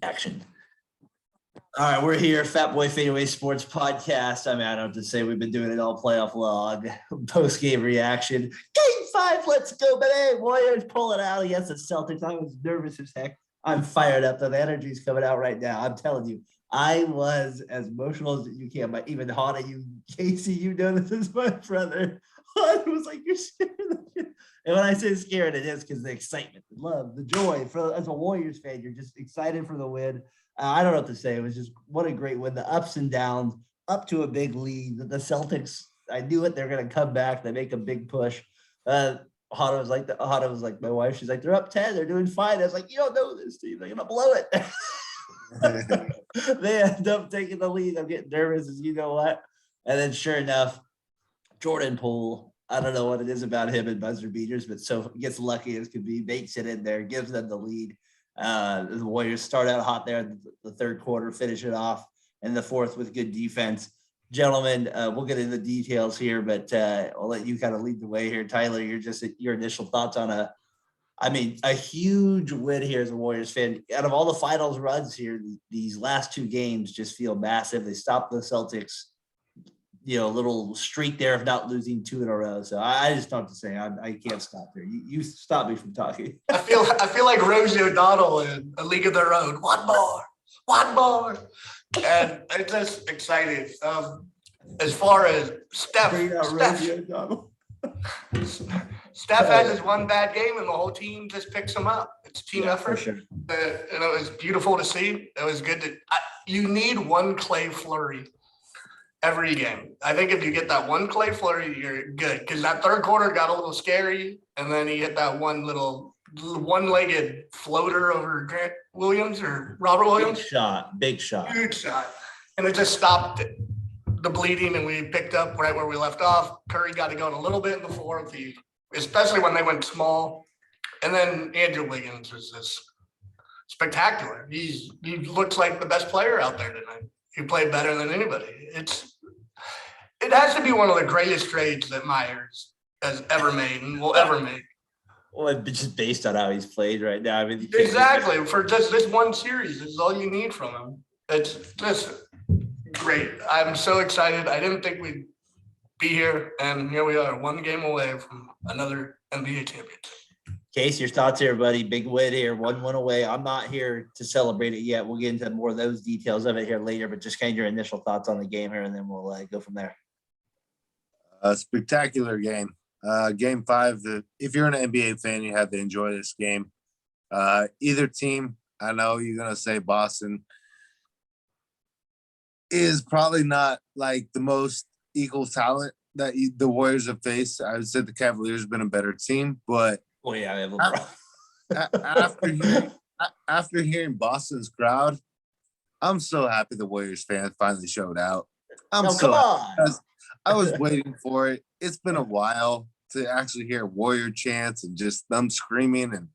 Action. All right, we're here, Fat Boy Fadeaway Sports Podcast. I mean, I don't have to say we've been doing it all playoff log, post-game reaction. Game 5, let's go, baby. Warriors pull it out against the Celtics. I was nervous as heck. I'm fired up. The energy's coming out right now. I'm telling you, I was as emotional as you can, but even Hana, you, Casey, you know this is my brother. I was like, you're scared of it. And when I say scared, it is because the excitement, the love, the joy. As a Warriors fan, you're just excited for the win. I don't know what to say. It was just what a great win. The ups and downs, up to a big lead. The Celtics, I knew it. They're going to come back. They make a big push. Hana was like, my wife, she's like, they're up 10. They're doing fine. I was like, you don't know this team. They're going to blow it. They end up taking the lead. I'm getting nervous as you know what. And then sure enough, Jordan Poole, I don't know what it is about him and buzzer beaters, but so he gets lucky as could be, makes it in there, gives them the lead. The Warriors start out hot there in the third quarter, finish it off in the fourth with good defense. Gentlemen, we'll get into the details here, but I'll let you kind of lead the way here. Tyler, your initial thoughts on a huge win here as a Warriors fan. Out of all the finals runs here, these last two games just feel massive. They stopped the Celtics, little streak there of not losing 2 in a row. So I just don't have to say, I can't stop there. You stop me from talking. I feel like Rosie O'Donnell in A League of Their Own. One more. And it's just exciting. As far as Steph has his one bad game and the whole team just picks him up. It's team effort. Sure. And it was beautiful to see. It was good you need one Clay Fleury every game. I think if you get that one Clay Fleury, you're good. Because that third quarter got a little scary, and then he hit that one-legged floater over Grant Williams or Robert Williams. Big shot. Huge shot. And it just stopped the bleeding, and we picked up right where we left off. Curry got to go a little bit in the fourth, especially when they went small. And then Andrew Wiggins was just spectacular. He looks like the best player out there tonight. He played better than anybody. It has to be one of the greatest trades that Myers has ever made and will ever make. Well, just based on how he's played right now. I mean, exactly. For just this one series, this is all you need from him. It's just great. I'm so excited. I didn't think we'd be here, and here we are, one game away from another NBA championship. Case, your thoughts here, buddy. Big win here, 1-1 away. I'm not here to celebrate it yet. We'll get into more of those details of it here later, but just kind of your initial thoughts on the game here, and then we'll go from there. A spectacular game. Game 5, if you're an NBA fan, you have to enjoy this game. Either team, I know you're going to say Boston is probably not like the most equal talent that the Warriors have faced. I would say the Cavaliers have been a better team, but after hearing Boston's crowd, I'm so happy the Warriors fans finally showed out. Come on. I was waiting for it. It's been a while to actually hear Warrior chants and just them screaming. And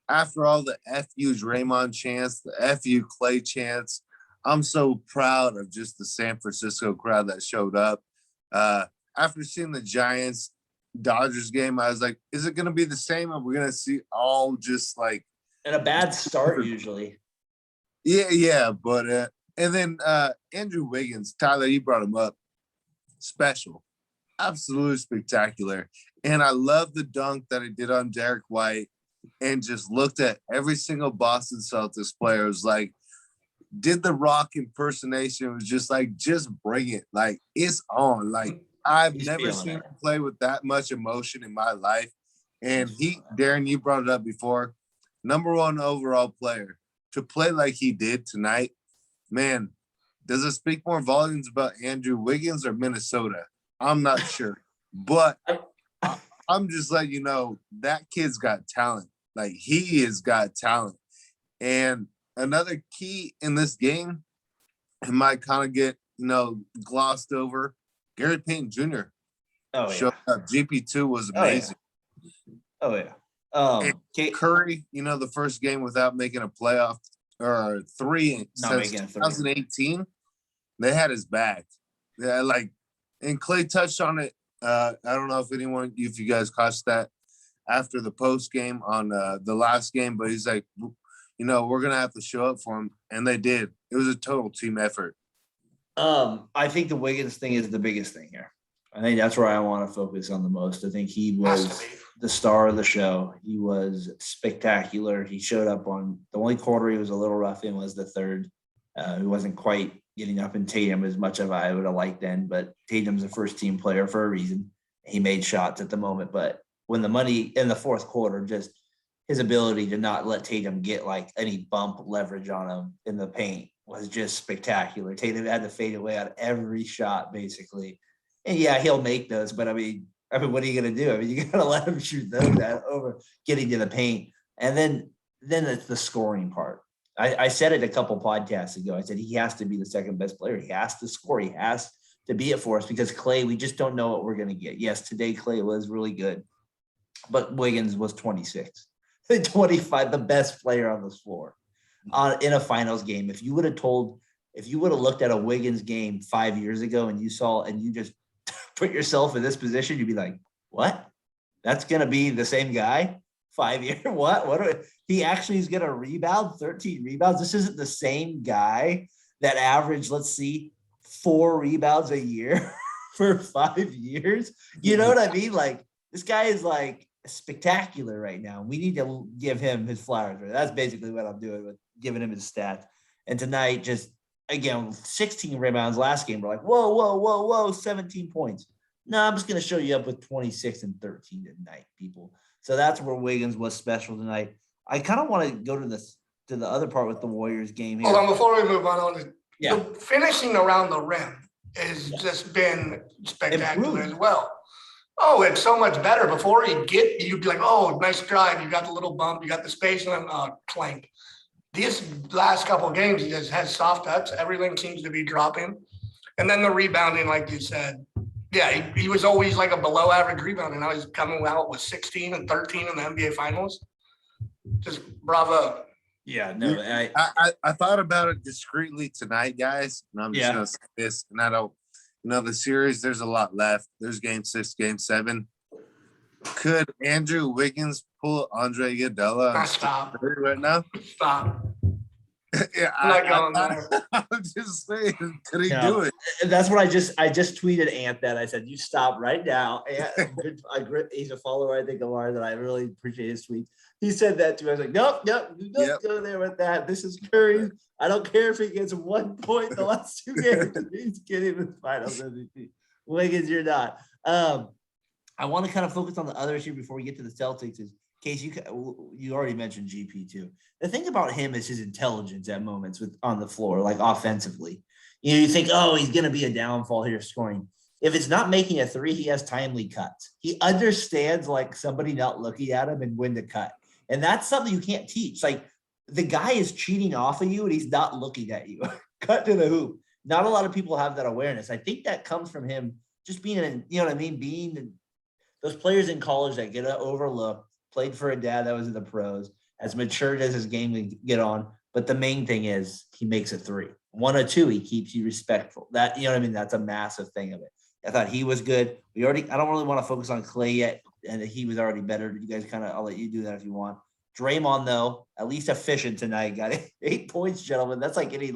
after all the FU Draymond chants, the FU Clay chants, I'm so proud of just the San Francisco crowd that showed up. After seeing the Giants Dodgers game, I was like, is it going to be the same? Or we're going to see all just like and a bad start usually. Yeah. But and then Andrew Wiggins, Tyler, you brought him up. Special, absolutely spectacular. And I love the dunk that he did on Derek White and just looked at every single Boston Celtics player. It was like, did the Rock impersonation. It was just like, just bring it. Like, it's on. Like, I've never seen him play with that much emotion in my life. And Darren, you brought it up before, #1 overall player to play like he did tonight. Man, does it speak more volumes about Andrew Wiggins or Minnesota? I'm not sure. But I'm just letting you know that kid's got talent. Like, he has got talent. And another key in this game, it might kind of get, glossed over. Gary Payton Jr. showed up. GP2 was amazing. Oh, yeah. Curry, the first game without making a playoff or 3 since 2018, they had his back. Yeah, and Clay touched on it. I don't know if you guys caught that after the post game on the last game, but he's like, we're gonna have to show up for them, and they did. It was a total team effort. I think the Wiggins thing is the biggest thing here. I think that's where I want to focus on the most. I think he was the star of the show. He was spectacular. He showed up on the only quarter he was a little rough in was the third. He wasn't quite getting up in Tatum as much as I would have liked then, but Tatum's a first team player for a reason. He made shots at the moment, but when the money in the fourth quarter, just his ability to not let Tatum get like any bump leverage on him in the paint was just spectacular. Tatum had to fade away on every shot basically. And yeah, he'll make those, but I mean, what are you going to do? I mean, you got to let him shoot those over getting to the paint. And then it's the scoring part. I said it a couple podcasts ago. I said he has to be the second best player. He has to score. He has to be it for us because Clay, we just don't know what we're going to get. Yes, today Clay was really good, but Wiggins was 26, 25, the best player on the floor in a finals game. If you would have looked at a Wiggins game 5 years ago and you just put yourself in this position, you'd be like, what? That's going to be the same guy 5 years? What? He actually is going to rebound 13 rebounds. This isn't the same guy that averaged, 4 rebounds a year for 5 years. You know what I mean? Like, this guy is like spectacular right now. We need to give him his flowers. That's basically what I'm doing with giving him his stats. And tonight, just again, 16 rebounds last game. We're like, whoa, 17 points. No, I'm just going to show you up with 26 and 13 tonight, people. So that's where Wiggins was special tonight. I kind of want to go to the other part with the Warriors game here. Hold on, before we move on, the finishing around the rim has just been spectacular as well. Oh, it's so much better. Before you'd be like, oh, nice drive. You got the little bump, you got the space, and then clank. These last couple of games, he just has soft touch. Everything seems to be dropping. And then the rebounding, like you said, yeah, he was always like a below average rebounder. Now he's coming out with 16 and 13 in the NBA Finals. Just bravo. Yeah, no, I thought about it discreetly tonight, guys. And I'm just gonna say this, and I don't, the series. There's a lot left. There's game 6, game 7. Could Andrew Wiggins pull Andre Iguodala? Stop Right now. Stop. Yeah, I'm not going there. I'm just saying, could he do it? That's what I just tweeted Ant that. I said, you stop right now. Ant, he's a follower, I think, of ours, and I really appreciate his tweets. He said that to me. I was like, nope, you don't go there with that. This is Curry. I don't care if he gets 1 point in the last 2 games. He's getting the finals MVP. Wiggins, you're not. I want to kind of focus on the others here before we get to the Celtics. Is Case, you already mentioned GP too. The thing about him is his intelligence at moments on the floor, like offensively. You think, oh, he's going to be a downfall here scoring. If it's not making a three, he has timely cuts. He understands like somebody not looking at him and when to cut. And that's something you can't teach. Like the guy is cheating off of you and he's not looking at you. Cut to the hoop. Not a lot of people have that awareness. I think that comes from him just being, being those players in college that get overlooked, played for a dad that was in the pros, as matured as his game can get on. But the main thing is he makes a three. 1 or 2, he keeps you respectful. That, that's a massive thing of it. I thought he was good. I don't really want to focus on Clay yet, and he was already better. You guys I'll let you do that if you want. Draymond, though, at least efficient tonight. Got 8 points, gentlemen. That's like getting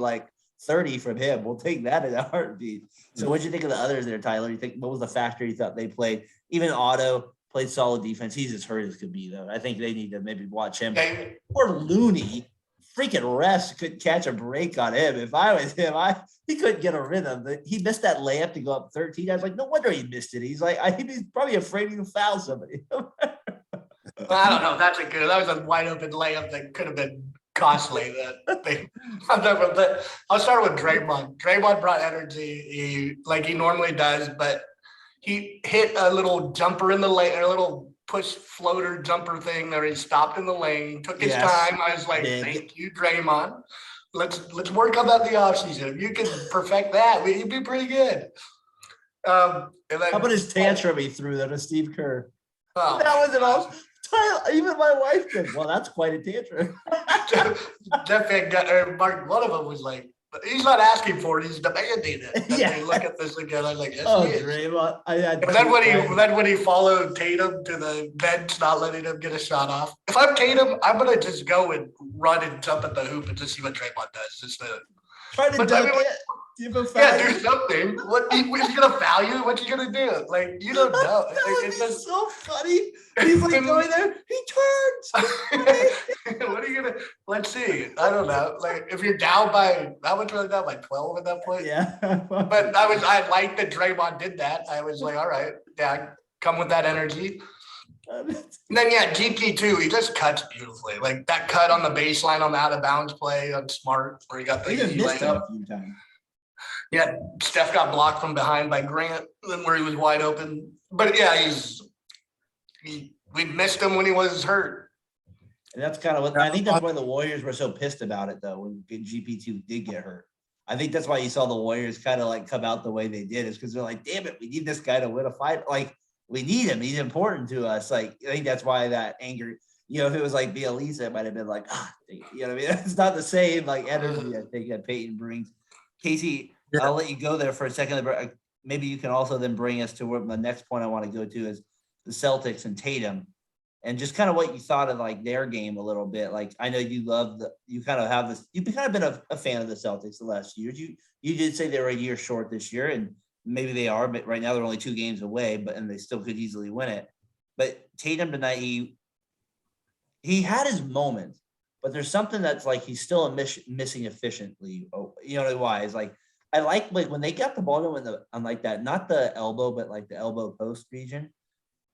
30 from him. We'll take that in a heartbeat. So what'd you think of the others there, Tyler? What was the factor you thought they played? Even Otto played solid defense. He's as hurt as could be, though. I think they need to maybe watch him. Or Looney. Freaking refs couldn't catch a break on him. If I was him, he couldn't get a rhythm. He missed that layup to go up 13. I was like, no wonder he missed it. He's like, he's probably afraid to foul somebody. Well, I don't know. That was a wide open layup that could have been costly. I'll start with Draymond. Draymond brought energy, like he normally does, but he hit a little jumper in the lane, a little push floater jumper thing there. He stopped in the lane, took his time. I was like, thank you, Draymond. Let's work on that in the offseason. If you can perfect that, you'd be pretty good. And then, how about his tantrum he threw that to Steve Kerr? Oh, that wasn't all. Tyler, even my wife did. Well, that's quite a tantrum. Jeff Van Gundy, Mark, one of them was like, But he's not asking for it. He's demanding it. And Yeah. they look at this again. I'm like, yes, Oh, he is. Draymond. I had And then two friends. when he followed Tatum to the bench, not letting him get a shot off. If I'm Tatum, I'm gonna just go and run and jump at the hoop and just see what Draymond does. Just to, Try to but dunk I mean, it. Give him yeah, foul. do something. What he's gonna foul you? What's he gonna do? Like you don't know. That would It's be just so funny. He's like going there. He turns. what are you gonna? Let's see. I don't know. Like if you're down by how much were they down by 12 at that point? Yeah. But I liked that Draymond did that. I was like, all right, yeah, come with that energy. And then yeah, GP2, he just cuts beautifully. Like that cut on the baseline on the out of bounds play on Smart, where he got the He even he missed laid him up. a few times. Yeah, Steph got blocked from behind by Grant, then where he was wide open. But yeah, we missed him when he was hurt. And that's kind of what I think that's why the Warriors were so pissed about it though when GP2 did get hurt. I think that's why you saw the Warriors kind of like come out the way they did, is because they're like, damn it, we need this guy to win a fight. Like we need him. He's important to us. Like I think that's why that anger, if it was like Bielisa, it might have been like, you know what I mean? It's not the same like energy I think that Peyton brings. Casey, Yeah. I'll let you go there for a second. But maybe you can also then bring us to where the next point I want to go to is the Celtics and Tatum. And just kind of what you thought of like their game a little bit. Like I know you kind of have this. You've kind of been a fan of the Celtics the last years. You did say they were a year short this year, and maybe they are, but right now they're only 2 games away. And they still could easily win it. But Tatum tonight, he had his moments, but there's something that's like he's still missing efficiently. Why? It's like I like when they got the ball going on like that, not the elbow, but like the elbow post region.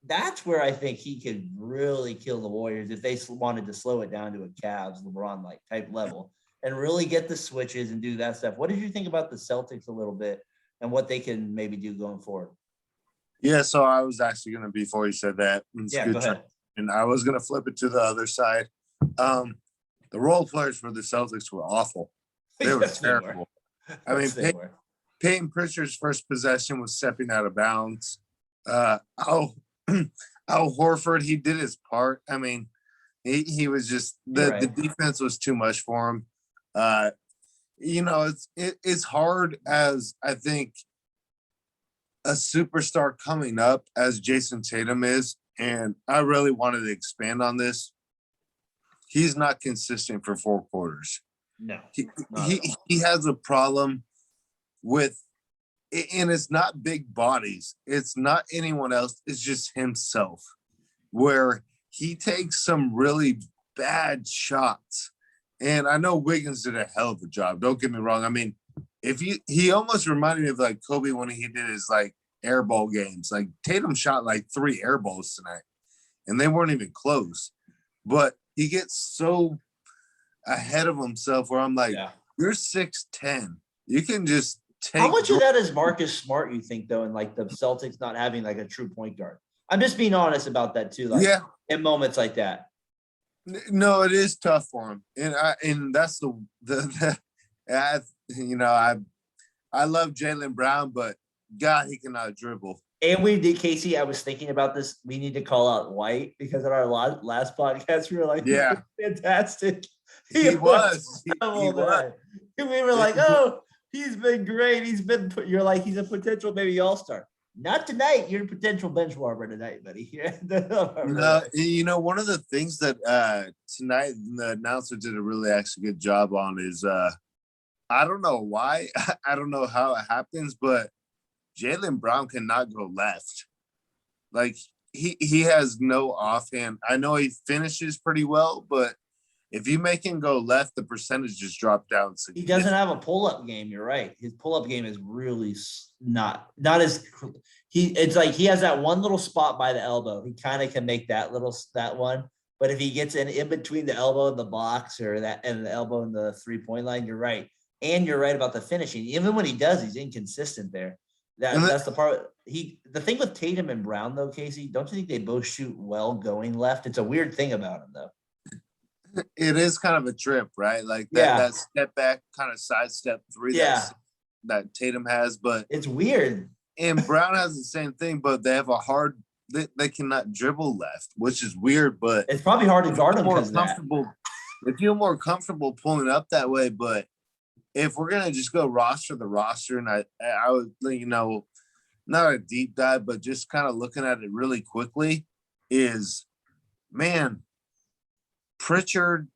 That's where I think he could really kill the Warriors if they wanted to slow it down to a Cavs, LeBron like type level and really get the switches and do that stuff. What did you think about the Celtics a little bit and what they can maybe do going forward? Yeah, so I was actually going to, before you said that, Go ahead. And I was going to flip it to the other side. The role players for the Celtics were awful. They were Yes, they were. terrible. I mean, Peyton Pritchard's first possession was stepping out of bounds. Al Horford, he did his part. I mean, he was just the defense was too much for him. It's hard as I think a superstar coming up as Jason Tatum is, and I really wanted to expand on this. He's not consistent for 4 quarters. No, he has a problem with, and it's not big bodies. It's not anyone else. It's just himself, where he takes some really bad shots. And I know Wiggins did a hell of a job. Don't get me wrong. I mean, he almost reminded me of like Kobe when he did his like air ball games. Like Tatum shot like 3 air balls tonight, and they weren't even close. But he gets so ahead of himself where I'm like, you're 6'10". You can just take. How much of that is Marcus Smart, you think, though, and like the Celtics not having like a true point guard? I'm just being honest about that too. Like in moments like that. No, it is tough for him. And that's I love Jaylen Brown, but God, he cannot dribble. And we did, Casey. I was thinking about this. We need to call out White because in our last podcast, we were like, yeah, fantastic. He was. We were like, oh, he's been great. You're like, he's a potential maybe all-star. Not tonight. You're a potential bench warmer tonight, buddy. One of the things that tonight the announcer did a really actually good job on is I don't know why. I don't know how it happens, but Jaylen Brown cannot go left. Like he has no offhand. I know he finishes pretty well, but if you make him go left, the percentage just dropped down. He doesn't have a pull-up game. You're right. His pull-up game is really not as it's like he has that one little spot by the elbow. He kind of can make that one. But if he gets in between the elbow and the box or that and the elbow and the 3-point line, you're right. And you're right about the finishing. Even when he does, he's inconsistent there. That's the part. The thing with Tatum and Brown, though, Casey, don't you think they both shoot well going left? It's a weird thing about him, though. It is kind of a trip, right? Like that step back kind of sidestep 3 that Tatum has, but it's weird. And Brown has the same thing, but they have they cannot dribble left, which is weird, but it's probably hard to guard them because they feel more comfortable pulling up that way, but if we're gonna just go roster the roster, and I would, not a deep dive, but just kind of looking at it really quickly, is man, Pritchard,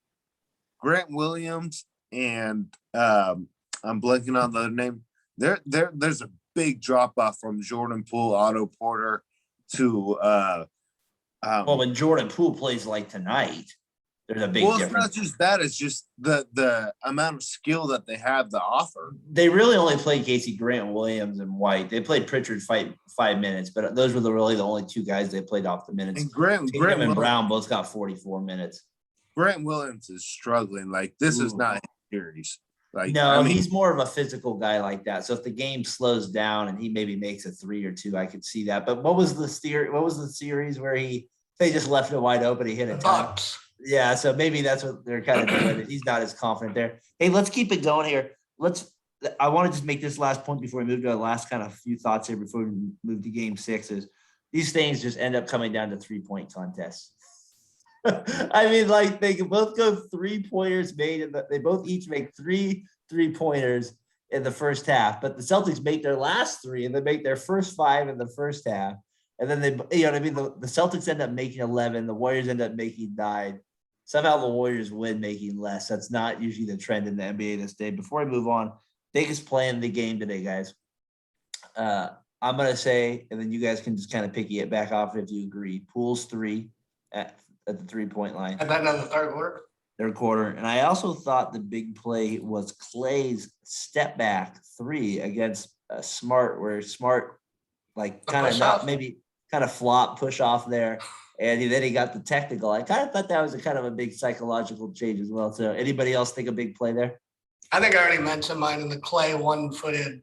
Grant Williams, and I'm blanking on the other name. There's a big drop off from Jordan Poole, Otto Porter to Well, when Jordan Poole plays like tonight, there's a big it's difference. not just that, it's just the amount of skill that they have to offer. They really only played Casey Grant Williams and White. They played Pritchard 5 minutes, but those were really the only two guys they played off the minutes. And Grant and Brown both got 44 minutes. Grant Williams is struggling. Like, this is not his series. Like, no, he's more of a physical guy like that. So if the game slows down and he maybe makes a 3 or 2, I could see that. But what was the series where they just left it wide open? He hit a ton. Yeah, so maybe that's what they're kind of doing. He's not as confident there. Hey, let's keep it going here. I want to just make this last point before we move to the last kind of few thoughts here before we move to game 6 is these things just end up coming down to 3-point contests. I mean, like, they can both go 3-pointers made, and they both each make 3 3-pointers in the first half. But the Celtics make their last 3, and they make their first 5 in the first half. And then you know what I mean? The Celtics end up making 11. The Warriors end up making 9. Somehow the Warriors win making less. That's not usually the trend in the NBA this day. Before I move on, biggest play in the game today, guys. I'm going to say, and then you guys can just kind of picky it back off if you agree. Poole's 3 at the 3-point line. And then the third quarter. And I also thought the big play was Clay's step back 3 against Smart, where Smart kind of flop, push off there. And then he got the technical. I kind of thought that was a kind of a big psychological change as well. So anybody else think a big play there? I think I already mentioned mine in the Clay one-footed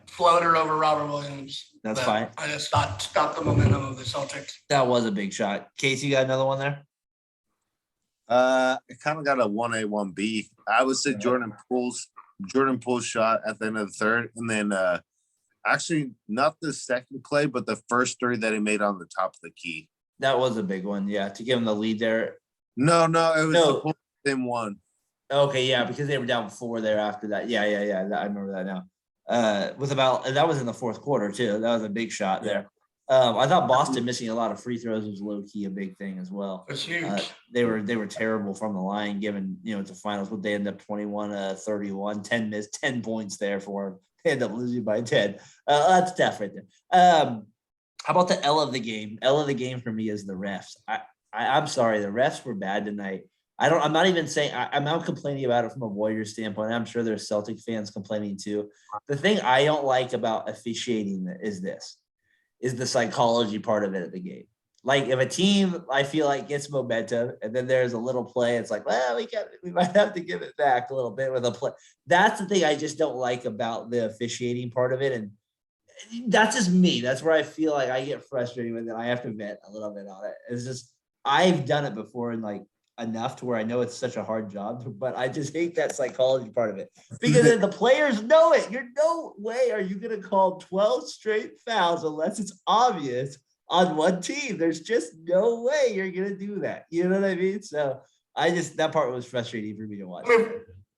floater over Robert Williams. That's fine. I just stopped the momentum of the Celtics. That was a big shot. Casey, you got another one there? I kind of got a 1A, 1B. I would say Jordan Poole's shot at the end of the third. And then actually not the second play, but the first 3 that he made on the top of the key. That was a big one, yeah, to give him the lead there. No, it was the Poole same one. Okay, yeah, because they were down 4 there after that. Yeah. I remember that now. That was in the fourth quarter too. That was a big shot there. I thought Boston missing a lot of free throws was low key a big thing as well. It's huge. They were terrible from the line, given it's a finals. But they end up 21-31, 10 points there for them. They end up losing by 10. That's tough right there. How about the L of the game? L of the game for me is the refs. I'm sorry, the refs were bad tonight. I'm not even saying I'm not complaining about it from a Warriors standpoint. I'm sure there's Celtic fans complaining too. The thing I don't like about officiating is the psychology part of it at the game. Like, if a team I feel like gets momentum and then there's a little play, it's like, well, we might have to give it back a little bit with a play. That's the thing I just don't like about the officiating part of it. And that's just me. That's where I feel like I get frustrated with it. I have to vent a little bit on it. It's just, I've done it before and enough to where I know it's such a hard job, but I just hate that psychology part of it, because then the players know it. You're no way are you going to call 12 straight fouls unless it's obvious on one team. There's just no way you're going to do that. You know what I mean? So that part was frustrating for me to watch. I mean,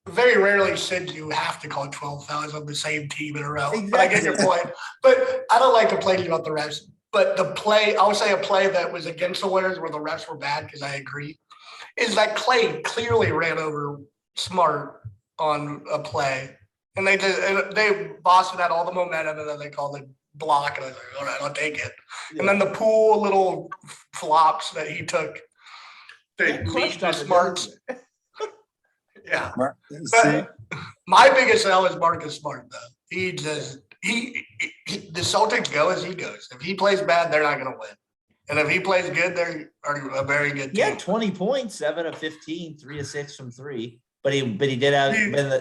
very rarely should you have to call 12 fouls on the same team in a row. Exactly. But I get your point. But I don't like complaining about the refs. But the play, I would say a play that was against the Warriors where the refs were bad, because I agree, is that Clay clearly ran over Smart on a play. And Boston had all the momentum, and then they called it block. And I was like, all right, I'll take it. Yeah. And then the Poole little flops that he took to lead the Smart. Yeah. But my biggest L is Marcus Smart, though. The Celtics go as he goes. If he plays bad, they're not going to win. And if he plays good, they're a very good team. Yeah, 20 points, 7 of 15, 3 of 6 from 3. But he did have,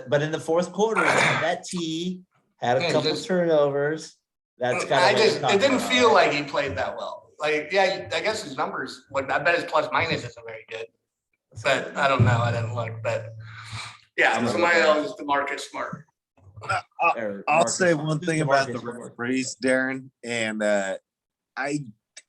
but in the fourth quarter, that T had a couple turnovers. That's kind of it didn't feel like he played that well. Like, yeah, I guess his numbers, I bet his plus minus isn't very good. But I don't know. I didn't look. But yeah, so my L is DeMarcus Smart. I'll say one thing about the referees, Darren, and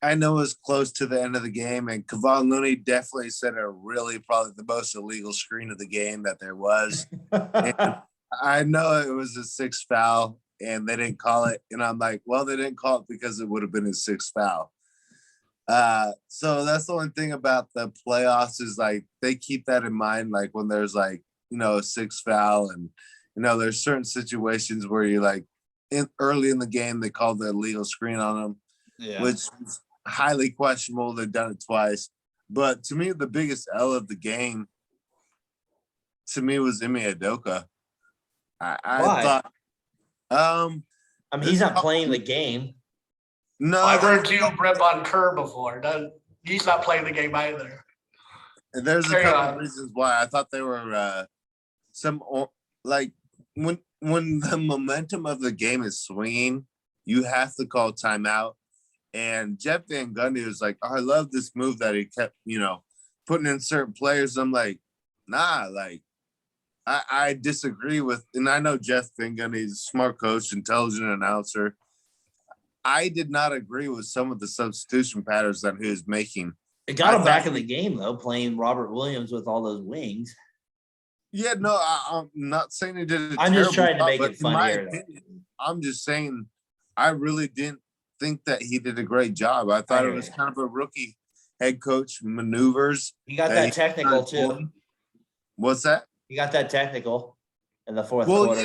I know it's close to the end of the game, and Kevon Looney definitely set probably the most illegal screen of the game that there was. And I know it was a sixth foul and they didn't call it. And I'm like, well, they didn't call it because it would have been a sixth foul. So that's the one thing about the playoffs is like they keep that in mind, like when there's like, a sixth foul and there's certain situations where you're like early in the game they called the illegal screen on them, which is highly questionable. They've done it twice. But to me, the biggest L of the game to me was Ime Udoka. I thought I mean, he's not playing the game. no, I've heard you rip on Kerr before. He's not playing the game either. there's a couple of reasons why I thought they were like when the momentum of the game is swinging, you have to call timeout. And Jeff Van Gundy was like, oh, I love this move that he kept, putting in certain players. I'm like, nah, like I disagree with, and I know Jeff Van Gundy is a smart coach, intelligent announcer. I did not agree with some of the substitution patterns that he was making. It got him back in the game, though, playing Robert Williams with all those wings. Yeah, no, I'm not saying he did it. I'm just trying to make it funnier. I'm just saying I really didn't think that he did a great job. I thought it was kind of a rookie head coach maneuvers. He got that technical, too. What's that? He got that technical in the fourth quarter.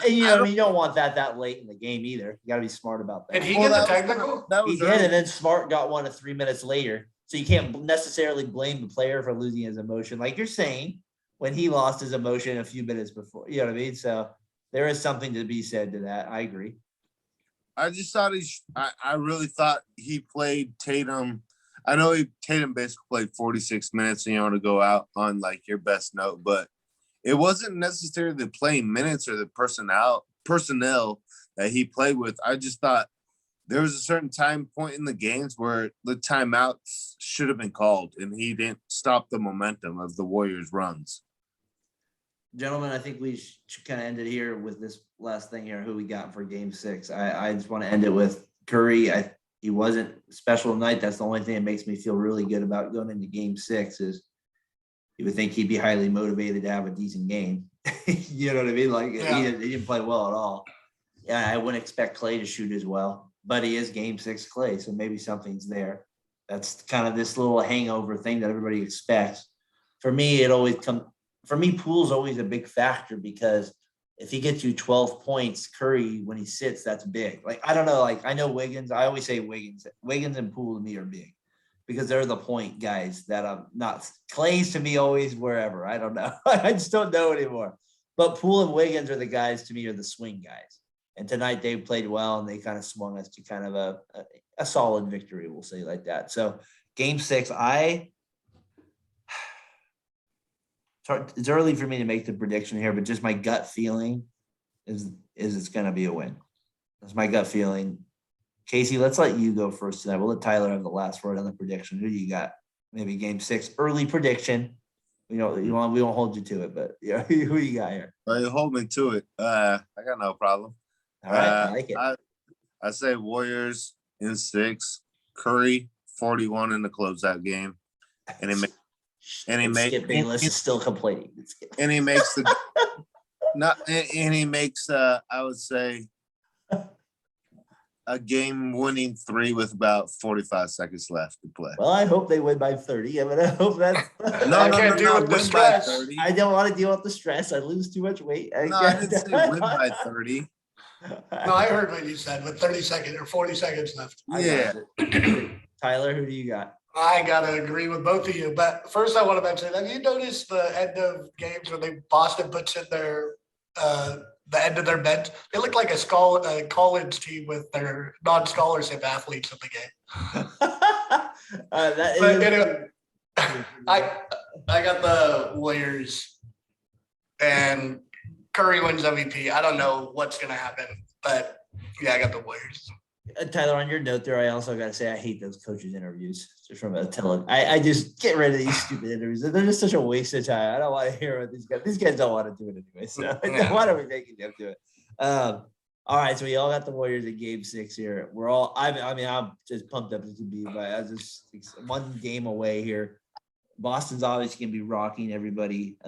You don't want that late in the game either. You got to be smart about that. Did he get the technical? He did, and then Smart got one 3 minutes later. So you can't necessarily blame the player for losing his emotion. Like you're saying, when he lost his emotion a few minutes before, you know what I mean? So there is something to be said to that. I agree. I just thought I really thought he played Tatum. I know Tatum basically played 46 minutes and you want to go out on like your best note, but it wasn't necessarily the playing minutes or the personnel that he played with. I just thought there was a certain time point in the games where the timeouts should have been called and he didn't stop the momentum of the Warriors runs. Gentlemen, I think we should kind of end it here with this last thing here, who we got for game 6. I just want to end it with Curry. He wasn't special tonight. That's the only thing that makes me feel really good about going into game 6 is you would think he'd be highly motivated to have a decent game. You know what I mean? Like he didn't play well at all. Yeah, I wouldn't expect Clay to shoot as well, but he is game 6 Clay, so maybe something's there. That's kind of this little hangover thing that everybody expects. For me, Poole's always a big factor because if he gets you 12 points, Curry, when he sits, that's big. Like, I don't know. Like, I know Wiggins. I always say Wiggins and Poole to me are big because they're the point guys that I'm not. Clay's to me always wherever. I don't know. I just don't know anymore. But Poole and Wiggins are the guys to me are the swing guys. And tonight they played well and they kind of swung us to kind of a solid victory, we'll say like that. So game 6, it's early for me to make the prediction here, but just my gut feeling is it's going to be a win. That's my gut feeling. Casey, let's let you go first tonight. We'll let Tyler have the last word on the prediction. Who do you got? Maybe game 6, early prediction. We won't hold you to it, but yeah, who you got here? Well, you hold me to it. I got no problem. All right, I like it. I say Warriors in 6, Curry 41 in the closeout game, and Skip Bayless is still complaining. And he makes I would say a game-winning 3 with about 45 seconds left to play. Well, I hope they win by 30. I mean, I hope that's. I can't deal with the stress. I don't want to deal with the stress. I lose too much weight. I didn't say win by 30. No, I heard what you said with 30 seconds or 40 seconds left. Yeah. Tyler, who do you got? I gotta agree with both of you, but first I want to mention, have you noticed the end of games when Boston puts in their the end of their bench? They look like a college team with their non-scholarship athletes in the game. Anyway, I got the Warriors and Curry wins MVP. I don't know what's gonna happen, but yeah, I got the Warriors. Tyler, on your note there, I also got to say I hate those coaches' interviews. Just from I just get rid of these stupid interviews. They're just such a waste of time. I don't want to hear what these guys. These guys don't want to do it anyway. So why don't we make them do it? All right, so we all got the Warriors in game 6 here. We're all. I'm just pumped up as to be, but I just one game away here. Boston's obviously gonna be rocking everybody.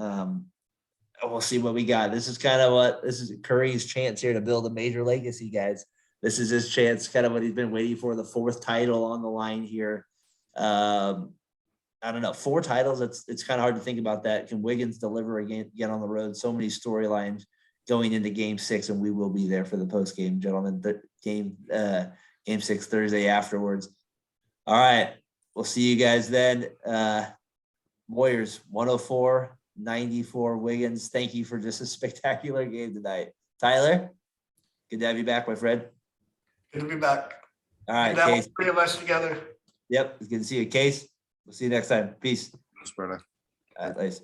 we'll see what we got. This is Curry's chance here to build a major legacy, guys. This is his chance, kind of what he's been waiting for, the 4th title on the line here. I don't know, 4 titles. It's kind of hard to think about that. Can Wiggins deliver again on the road? So many storylines going into game 6, and we will be there for the post game, gentlemen. Game 6 Thursday afterwards. All right. We'll see you guys then. Warriors 104-94 Wiggins. Thank you for just a spectacular game tonight. Tyler, good to have you back, my friend. Good to be back. All right, Now Case. 3 of us together. Yep, it's good to see you, Case. We'll see you next time. Peace. Thanks, brother. All right, thanks.